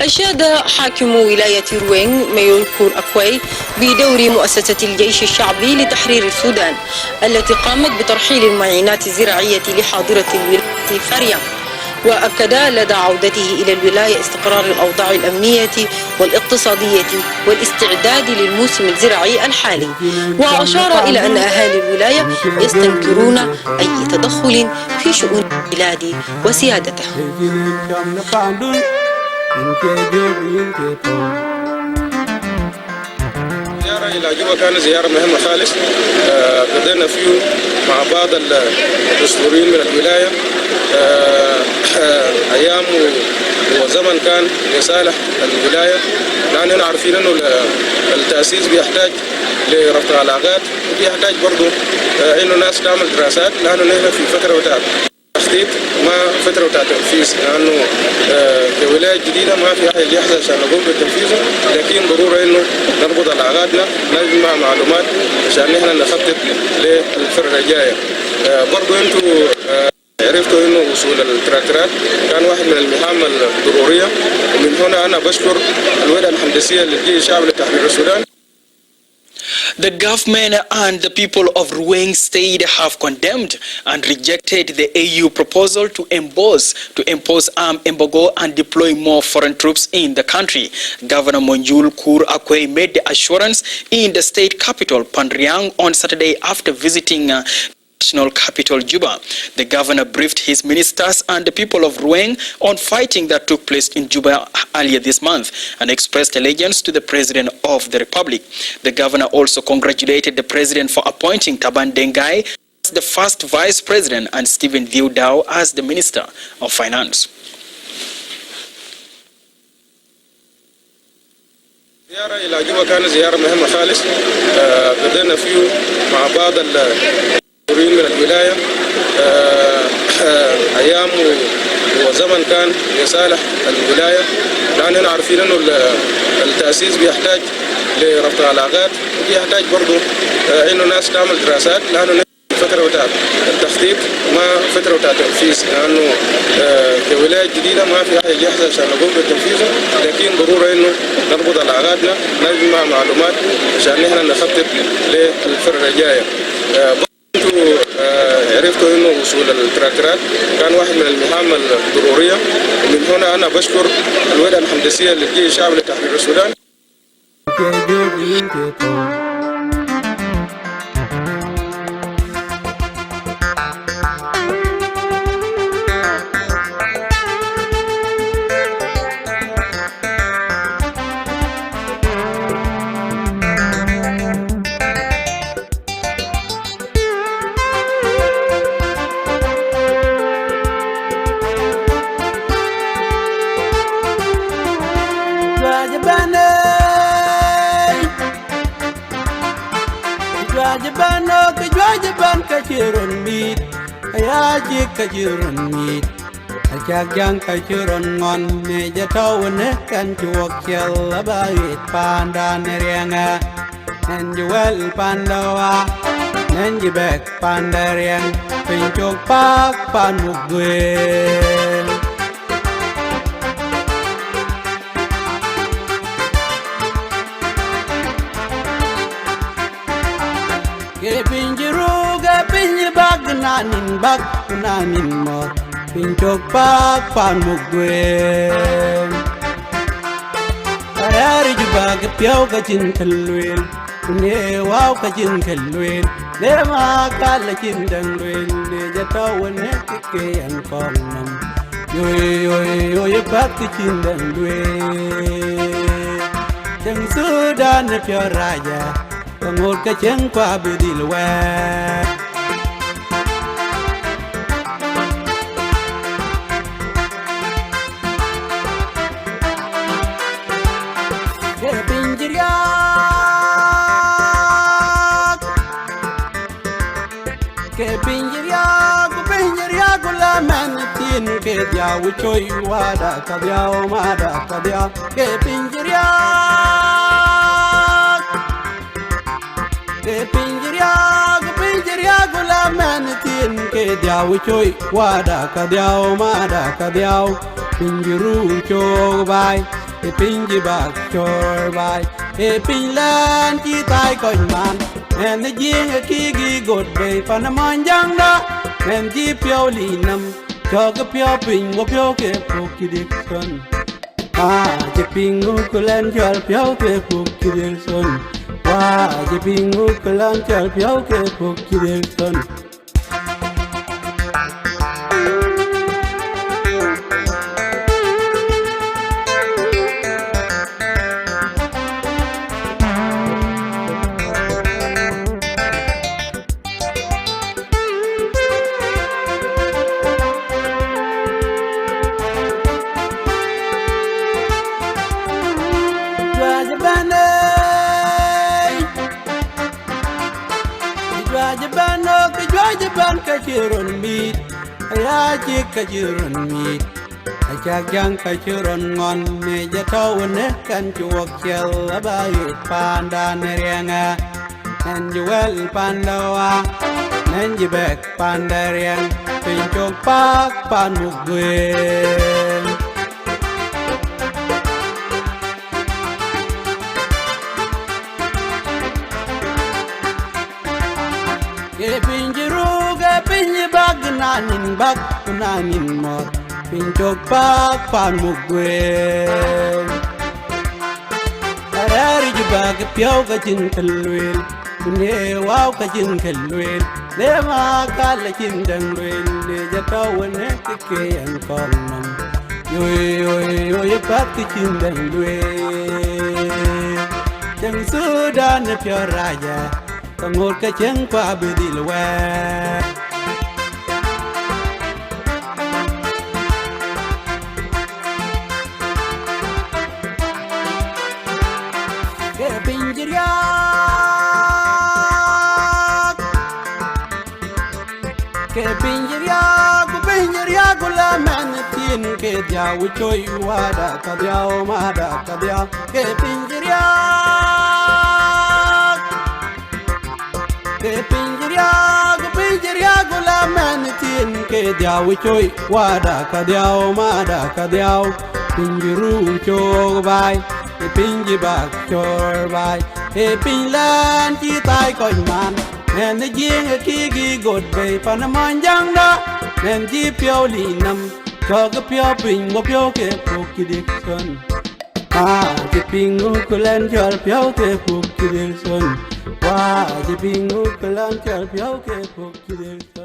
أشاد حاكم ولاية روينغ ميولكور أكوي بدور مؤسسة الجيش الشعبي لتحرير السودان التي قامت بترحيل المعينات الزراعية لحاضرة الولاية فاريا. وأكد لدى عودته إلى الولاية استقرار الأوضاع الأمنية والاقتصادية والاستعداد للموسم الزراعي الحالي، وأشار إلى أن أهالي الولاية يستنكرون أي تدخل في شؤون البلاد وسيادتها. زيارة إلى جوبا كانت زيارة مهمة خالص. بدأنا فيه مع بعض الدستوريين من الولاية أيام وزمن كان لصالح الولاية، لأننا عارفين أنه التأسيس بيحتاج لربط علاقات وبيحتاج برضو إنه الناس تعمل دراسات، لأنه نحن في فترة بتاعت تخطيط ما فترة بتاعت تنفيذ، لأنه كولاية جديدة ما في أحد يحصل عشان نقوم بالتنفيذ، لكن ضروري إنه نربط علاقاتنا نجمع معلومات عشان نحن نخطط للفترة الجاية. برضو أنتوا عرفتوا إنه وصول التراكتورات كان واحد من المهام الضرورية، ومن هنا أنا بشكر الوحدة الهندسية للجيش الشعبي لتحرير السودان. The government and the people of Ruweng State have condemned and rejected the AU proposal to impose armed embargo and deploy more foreign troops in the country. Governor Monjul Kur Akwe made the assurance in the state capital, Panriang, on Saturday after visiting national capital Juba. The governor briefed his ministers and the people of Ruweng on fighting that took place in Juba earlier this month and expressed allegiance to the President of the Republic. The governor also congratulated the President for appointing Taban Dengai as the first Vice President and Stephen Diudao as the Minister of Finance. زيارة إلى جوبا كانت زيارة مهمة خالص. بدأنا فيه مع بعض من الولاية أيام وزمن كان لصالح الولاية، لأننا عارفين أنه التأسيس بيحتاج لربط علاقات وبيحتاج برضو إنه الناس تعمل دراسات، لأنه فترة بتاعت التخطيط ما فترة بتاعت تنفيذ، لأنه كولاية جديدة ما في أحد يحصل عشان نقوم بالتنفيذ، لكن ضروري إنه نربط علاقاتنا نجمع معلومات عشان نحن نخطط للفترة الجاية. انتوا عرفتوا انه وصول التراكتورات كان واحد من المهام الضروريه، ومن هنا انا بشكر الوحده الهندسيه للجيش الشعبي لتحرير السودان. Kajiran meat, a jagang kajiran on major town, and you walk yell about it, Pandan Rianga, and you well Pandawa, and you back Pandarian, Pinchok Park, Panugwe. Nanin mo Pinchok Park Panugwe Ayari jubag piaw ka chin kalwin Ne wow ka chin kalwin Ne makala chin dangwin Ne jatawan ne kike ang kongnam Yoy pak ka chin dangwin Jang Sudan na pyo raja Pangod ka chin kwa bidilwa ke dia wuchoi wada kabya o mada kabya ke pinjiriya gula man tin ke dia wuchoi wada kabya o mada kabya pinjiru cho bai pin ji bak chor bai pin lan chi tai ko man en the jing a ki gi god be pan man jang da en ji pyo li nam cho cái pyo pin mo pyo ke pu ki dik son ji pin ngu ko len cho pyo ke pu ki dik son ji pin ngu ko len cho pyo ke pu ki dik son Ban kaciron mit ya ji kaciron mit ajak jang kaciron ngon me jatau ne kan chuok chel abai pandan rianga nen juel pandawa nen jibek pandariang pinjok pak panuguen pinji bag nanin mor pinjok pak panuguen arari jibag piao ka jin kalwel ne wow ka jin kalwel le ma kal jin dang lwel le jataw ne ke an kon nam yo pat ki jin dang lwel jang sudan pyo raja kangot ka cheng pa bedil wa ke pinjiria gula man tin ke dia wuchoi wada ka dia mada ka dia ke pinjiria gula man tin ke dia wuchoi wada ka dia mada ka dia pinjiru chog bai pinji bak chor bai pinlan chi tai ko man nen the jing a ki gi god be pan man jang da nen ji pyo li nam cho cái pyo pin mo pyo ke pu ki dik son ji ping ngu ko len cho pyo ke pu ki dik son ji ping ngu ko len cho pyo ke pu ki dik son